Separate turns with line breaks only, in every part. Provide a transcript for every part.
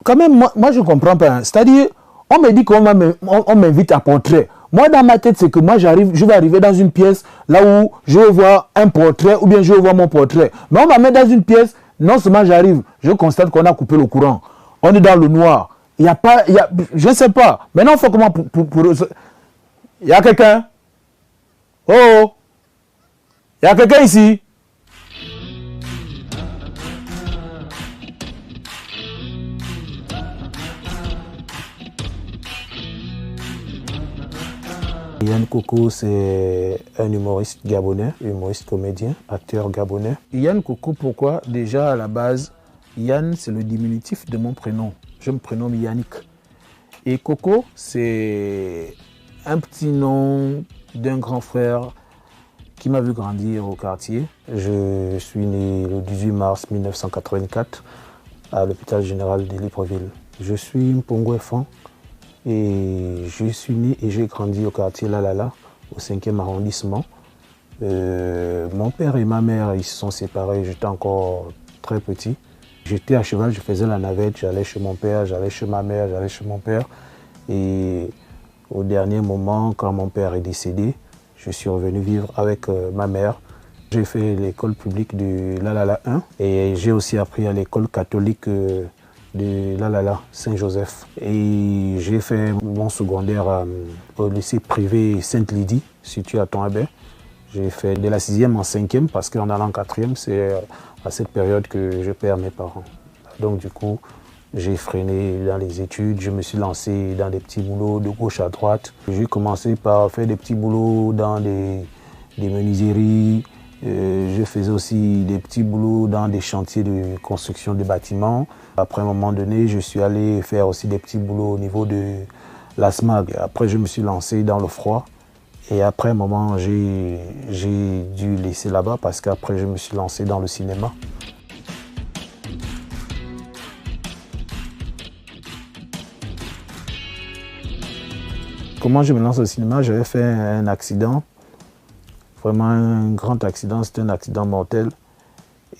quand même, moi je ne comprends pas. Hein. C'est-à-dire, on me dit qu'on m'invite à portrait. Moi, dans ma tête, c'est que moi, je vais arriver dans une pièce là où je vais voir un portrait ou bien je vais voir mon portrait. Mais on m'a mis dans une pièce, non seulement j'arrive, je constate qu'on a coupé le courant. On est dans le noir. Il n'y a pas, je ne sais pas. Maintenant, il faut comment il y a quelqu'un? Oh, il y a quelqu'un ici? Yann Koko, c'est un humoriste gabonais, humoriste comédien, acteur gabonais. Yann Koko, pourquoi? Déjà, à la base, Yann, c'est le diminutif de mon prénom. Je me prénomme Yannick. Et Koko, c'est un petit nom d'un grand frère qui m'a vu grandir au quartier. Je suis né le 18 mars 1984 à l'hôpital général de Libreville. Je suis Mpongo Fan. Et je suis né et j'ai grandi au quartier Lalala, au 5e arrondissement. Mon père et ma mère, ils se sont séparés, j'étais encore très petit. J'étais à cheval, je faisais la navette, j'allais chez mon père, j'allais chez ma mère, j'allais chez mon père. Et au dernier moment, quand mon père est décédé, je suis revenu vivre avec ma mère. J'ai fait l'école publique de Lalala 1 et j'ai aussi appris à l'école catholique de Lalala, Saint-Joseph. Et j'ai fait mon secondaire au lycée privé Sainte-Lydie, situé à Tonabé. J'ai fait de la 6e en 5e parce qu'en allant en 4e, c'est à cette période que je perds mes parents. Donc du coup, j'ai freiné dans les études, je me suis lancé dans des petits boulots de gauche à droite. J'ai commencé par faire des petits boulots dans des menuiseries. Je faisais aussi des petits boulots dans des chantiers de construction de bâtiments. Après un moment donné, je suis allé faire aussi des petits boulots au niveau de la SMAG. Après, je me suis lancé dans le froid. Et après un moment, j'ai dû laisser là-bas parce qu'après, je me suis lancé dans le cinéma. Comment je me lance au cinéma? J'avais fait un accident. Vraiment un grand accident, c'était un accident mortel.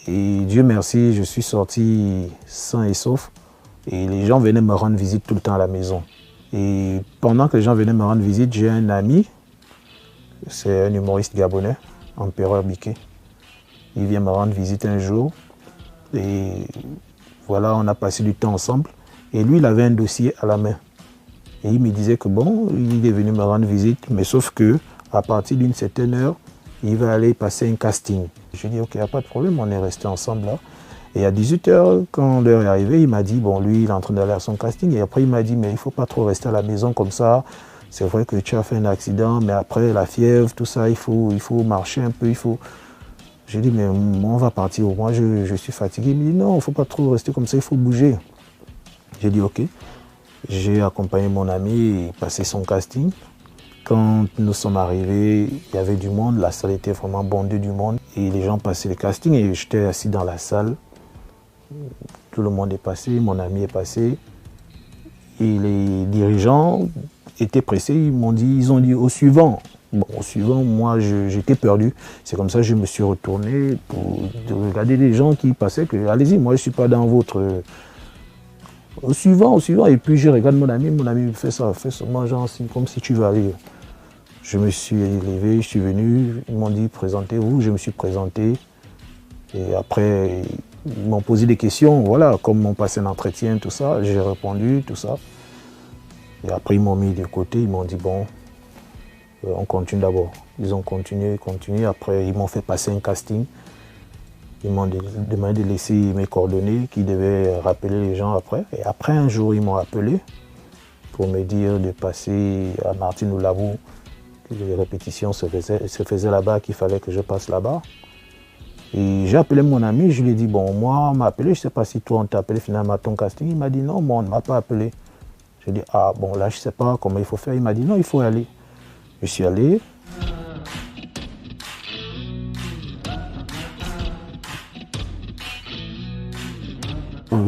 Et Dieu merci, je suis sorti sain et sauf. Et les gens venaient me rendre visite tout le temps à la maison. Et pendant que les gens venaient me rendre visite, j'ai un ami, c'est un humoriste gabonais, Empereur Biquet. Il vient me rendre visite un jour. Et voilà, on a passé du temps ensemble. Et lui, il avait un dossier à la main. Et il me disait que bon, il est venu me rendre visite, mais sauf que à partir d'une certaine heure, il va aller passer un casting. Je dis, ok, il n'y a pas de problème, on est restés ensemble là. Et à 18 h, quand l'heure est arrivée, il m'a dit, bon, lui, il est en train d'aller à son casting. Et après, il m'a dit, mais il ne faut pas trop rester à la maison comme ça. C'est vrai que tu as fait un accident, mais après, la fièvre, tout ça, il faut marcher un peu, il faut... J'ai dit, mais on va partir. Moi, je suis fatigué. Il me dit, non, il ne faut pas trop rester comme ça, il faut bouger. J'ai dit, ok. J'ai accompagné mon ami, passer son casting. Quand nous sommes arrivés, il y avait du monde, la salle était vraiment bondée du monde. Et les gens passaient le casting et j'étais assis dans la salle. Tout le monde est passé, mon ami est passé. Et les dirigeants étaient pressés, ils ont dit au suivant. Bon, au suivant, moi j'étais perdu. C'est comme ça que je me suis retourné pour regarder les gens qui passaient, que allez-y, moi je ne suis pas dans votre... Au suivant. Et puis je regarde mon ami me fait ça, moi genre comme si tu veux aller. Je me suis élevé, je suis venu, ils m'ont dit présentez-vous, je me suis présenté. Et après, ils m'ont posé des questions, voilà, comme m'ont passé un entretien, tout ça, j'ai répondu, tout ça. Et après, ils m'ont mis de côté, ils m'ont dit bon, on continue d'abord. Ils ont continué, après ils m'ont fait passer un casting. Ils m'ont demandé de laisser mes coordonnées, qu'ils devaient rappeler les gens après. Et après, un jour, ils m'ont appelé pour me dire de passer à Martin-Oulabou, que les répétitions se faisaient là-bas, qu'il fallait que je passe là-bas. Et j'ai appelé mon ami, je lui ai dit, bon, moi, on m'a appelé, je ne sais pas si toi, on t'a appelé finalement à ton casting. Il m'a dit, non, moi, on ne m'a pas appelé. J'ai dit, ah, bon, là, je ne sais pas comment il faut faire. Il m'a dit, non, il faut y aller. Je suis allé.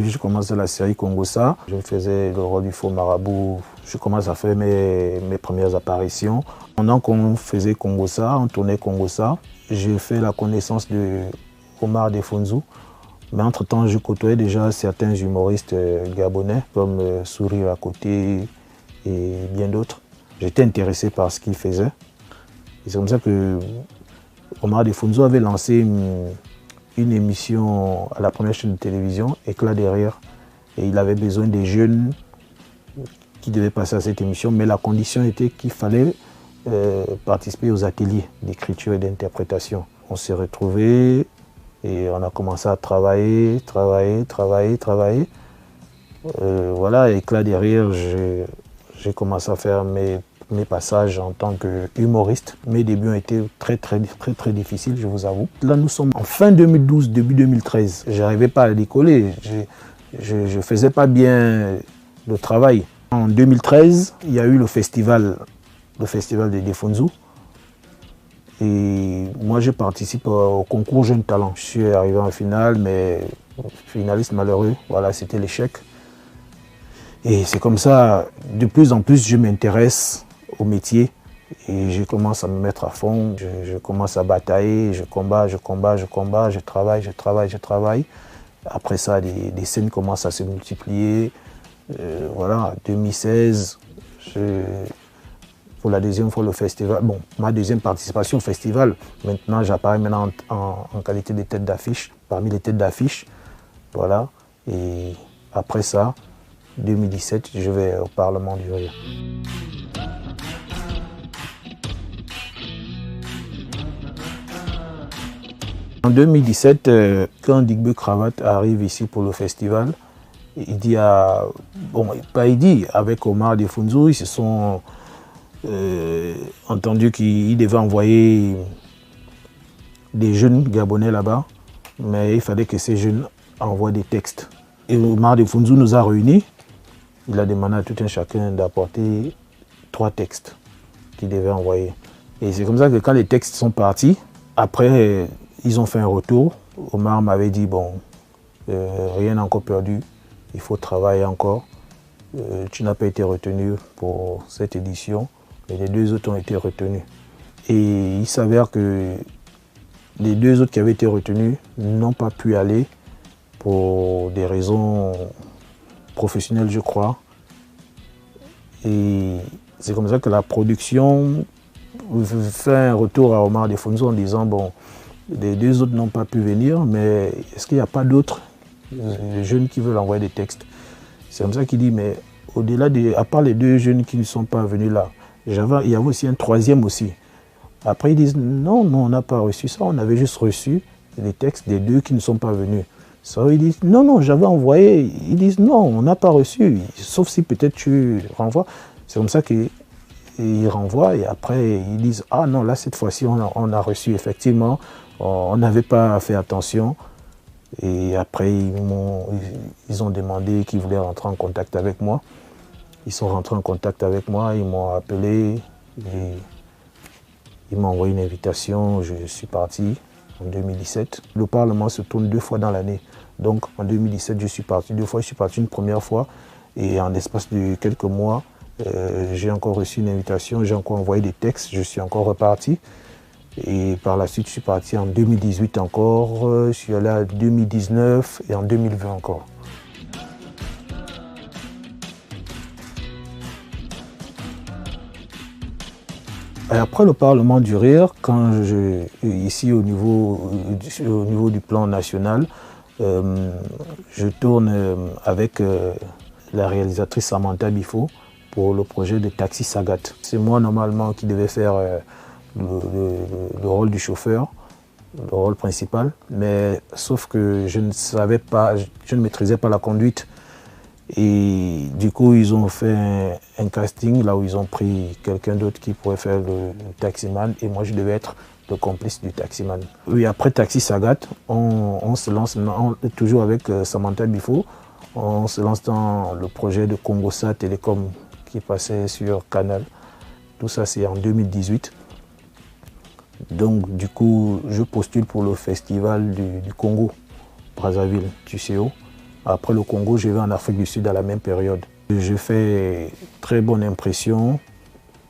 Je commençais la série Congossa. Je faisais le rôle du faux marabout. Je commence à faire mes premières apparitions. Pendant qu'on faisait Congossa, on tournait Congossa, j'ai fait la connaissance de Omar Defonzu. Mais entre-temps, je côtoyais déjà certains humoristes gabonais, comme Sourire à côté et bien d'autres. J'étais intéressé par ce qu'ils faisaient. Et c'est comme ça que Omar Defunzo avait lancé une émission à la première chaîne de télévision, Éclat des rires. Et il avait besoin des jeunes qui devaient passer à cette émission, mais la condition était qu'il fallait participer aux ateliers d'écriture et d'interprétation. On s'est retrouvés et on a commencé à travailler. Voilà, Éclat des rires, j'ai commencé à faire mes passages en tant qu'humoriste. Mes débuts ont été très difficiles, je vous avoue. Là, nous sommes en fin 2012, début 2013. Je n'arrivais pas à décoller. Je ne faisais pas bien le travail. En 2013, il y a eu le festival de Defunzo. Et moi, je participe au concours Jeunes Talents. Je suis arrivé en finale, mais finaliste malheureux. Voilà, c'était l'échec. Et c'est comme ça, de plus en plus, je m'intéresse au métier et je commence à me mettre à fond. Je commence à batailler, je combats, je travaille. Après ça, des scènes commencent à se multiplier. Voilà, 2016, pour la deuxième fois le festival, bon, ma deuxième participation au festival, maintenant j'apparais maintenant en qualité de tête d'affiche, parmi les têtes d'affiche. Voilà, et après ça, 2017, je vais au Parlement du Rire. En 2017, quand Digbe Cravate arrive ici pour le festival, il dit avec Omar Defunzo, ils se sont entendus qu'il devait envoyer des jeunes Gabonais là-bas, mais il fallait que ces jeunes envoient des textes. Et Omar Defunzo nous a réunis. Il a demandé à tout un chacun d'apporter 3 textes qu'il devait envoyer. Et c'est comme ça que quand les textes sont partis, après, ils ont fait un retour. Omar m'avait dit, bon, rien n'est encore perdu, il faut travailler encore. Tu n'as pas été retenu pour cette édition, mais les 2 autres ont été retenus. Et il s'avère que les 2 autres qui avaient été retenus n'ont pas pu aller pour des raisons professionnel, je crois. Et c'est comme ça que la production fait un retour à Omar Defunzo en disant, bon, les 2 autres n'ont pas pu venir, mais est-ce qu'il n'y a pas d'autres jeunes qui veulent envoyer des textes? C'est comme ça qu'il dit, mais au-delà à part les 2 jeunes qui ne sont pas venus là, il y avait aussi un 3e aussi. Après, ils disent, non, on n'a pas reçu ça, on avait juste reçu les textes des 2 qui ne sont pas venus. Ça, ils disent, non, j'avais envoyé. Ils disent, non, on n'a pas reçu, sauf si peut-être tu renvoies. C'est comme ça qu'ils renvoient et après, ils disent, ah non, là, cette fois-ci, on a reçu, effectivement. On n'avait pas fait attention. Et après, ils ont demandé qu'ils voulaient rentrer en contact avec moi. Ils sont rentrés en contact avec moi, ils m'ont appelé, et ils m'ont envoyé une invitation, je suis parti en 2017. Le Parlement se tourne 2 fois dans l'année. Donc en 2017, je suis parti 2 fois. Je suis parti une première fois et en l'espace de quelques mois, j'ai encore reçu une invitation, j'ai encore envoyé des textes, je suis encore reparti. Et par la suite, je suis parti en 2018 encore, je suis allé en 2019 et en 2020 encore. Et après le Parlement du Rire, ici au niveau du plan national, je tourne avec la réalisatrice Samantha Bifo pour le projet de Taxi Sagat. C'est moi normalement qui devais faire le rôle du chauffeur, le rôle principal, mais sauf que je ne maîtrisais pas la conduite. Et du coup, ils ont fait un casting là où ils ont pris quelqu'un d'autre qui pourrait faire le taximan et moi je devais être le complice du taximan. Oui, après Taxi Sagat, on se lance toujours avec Samantha Bifo, on se lance dans le projet de Congosat Télécom qui passait sur Canal. Tout ça c'est en 2018. Donc du coup, je postule pour le festival du Congo, Brazzaville, TUCO. Après le Congo, je vais en Afrique du Sud à la même période. Je fais très bonne impression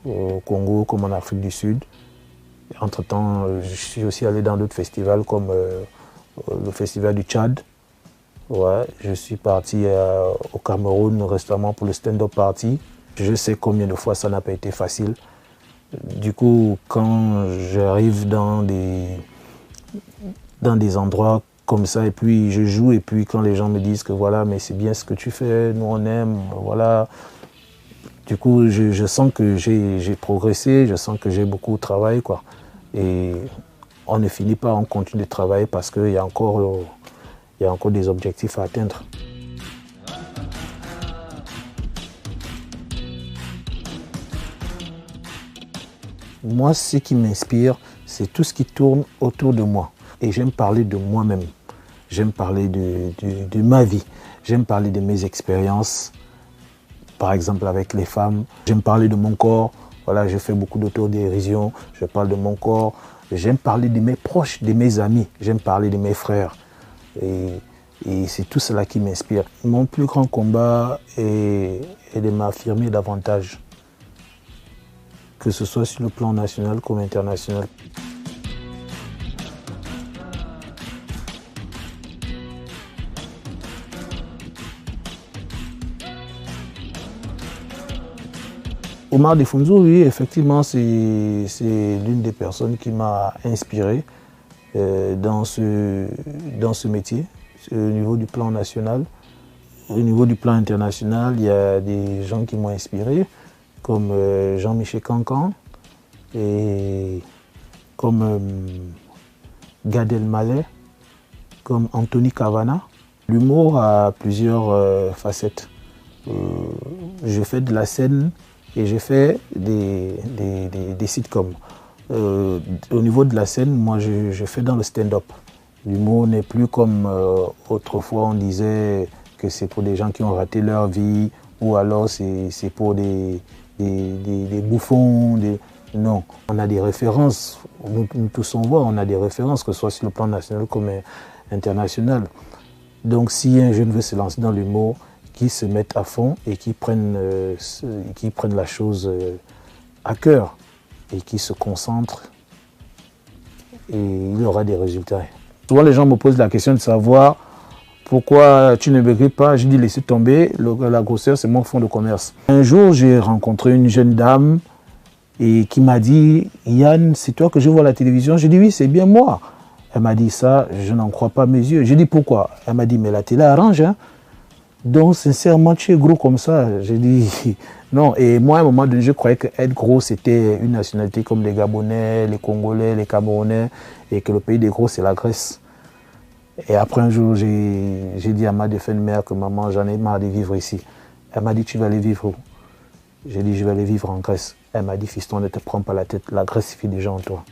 au Congo comme en Afrique du Sud. Entre-temps, je suis aussi allé dans d'autres festivals comme le festival du Tchad, Ouais, je suis parti au Cameroun récemment pour le stand-up party. Je sais combien de fois ça n'a pas été facile. Du coup, quand j'arrive dans des endroits comme ça, et puis je joue, et puis quand les gens me disent que voilà, mais c'est bien ce que tu fais, nous on aime, voilà. Du coup, je sens que j'ai progressé, je sens que j'ai beaucoup travaillé, quoi. Et on ne finit pas, on continue de travailler parce qu'il y a encore des objectifs à atteindre. Moi, ce qui m'inspire, c'est tout ce qui tourne autour de moi. Et j'aime parler de moi-même. J'aime parler de ma vie. J'aime parler de mes expériences, par exemple avec les femmes. J'aime parler de mon corps. Voilà, je fais beaucoup d'autodérision. Je parle de mon corps. J'aime parler de mes proches, de mes amis. J'aime parler de mes frères. Et c'est tout cela qui m'inspire. Mon plus grand combat est de m'affirmer davantage, que ce soit sur le plan national comme international. Omar Defunzo, oui, effectivement, c'est l'une des personnes qui m'a inspiré dans ce métier, au niveau du plan national. Au niveau du plan international, il y a des gens qui m'ont inspiré, comme Jean-Michel Cancan et comme Gad Elmaleh, comme Anthony Cavana. L'humour a plusieurs facettes. Je fais de la scène et je fais des sitcoms. Au niveau de la scène, moi je fais dans le stand-up. L'humour n'est plus comme autrefois on disait que c'est pour des gens qui ont raté leur vie ou alors c'est pour des bouffons. Non, on a des références, nous tous on voit, on a des références, que ce soit sur le plan national comme international. Donc si un jeune veut se lancer dans l'humour, qu'il se mette à fond et qu'il prenne la chose à cœur et qu'il se concentre, et il aura des résultats. Souvent les gens me posent la question de savoir pourquoi tu ne maigris pas. Je dis laissez tomber, la grosseur c'est mon fonds de commerce. Un jour j'ai rencontré une jeune dame et qui m'a dit « Yann, c'est toi que je vois à la télévision ?» J'ai dit « Oui, c'est bien moi ». Elle m'a dit ça, je n'en crois pas mes yeux. J'ai dit « Pourquoi ?» Elle m'a dit « Mais la télé arrange, hein. Donc sincèrement, tu es gros comme ça ?» J'ai dit « Non ». Et moi, à un moment donné, je croyais qu'être gros, c'était une nationalité comme les Gabonais, les Congolais, les Camerounais, et que le pays des gros, c'est la Grèce. Et après un jour, j'ai dit à ma défunte mère que maman, j'en ai marre de vivre ici. Elle m'a dit « Tu vas aller vivre où ?» J'ai dit « Je vais aller vivre en Grèce ». Elle m'a dit « Fiston, ne te prends pas la tête, la Grèce suffit déjà en toi ».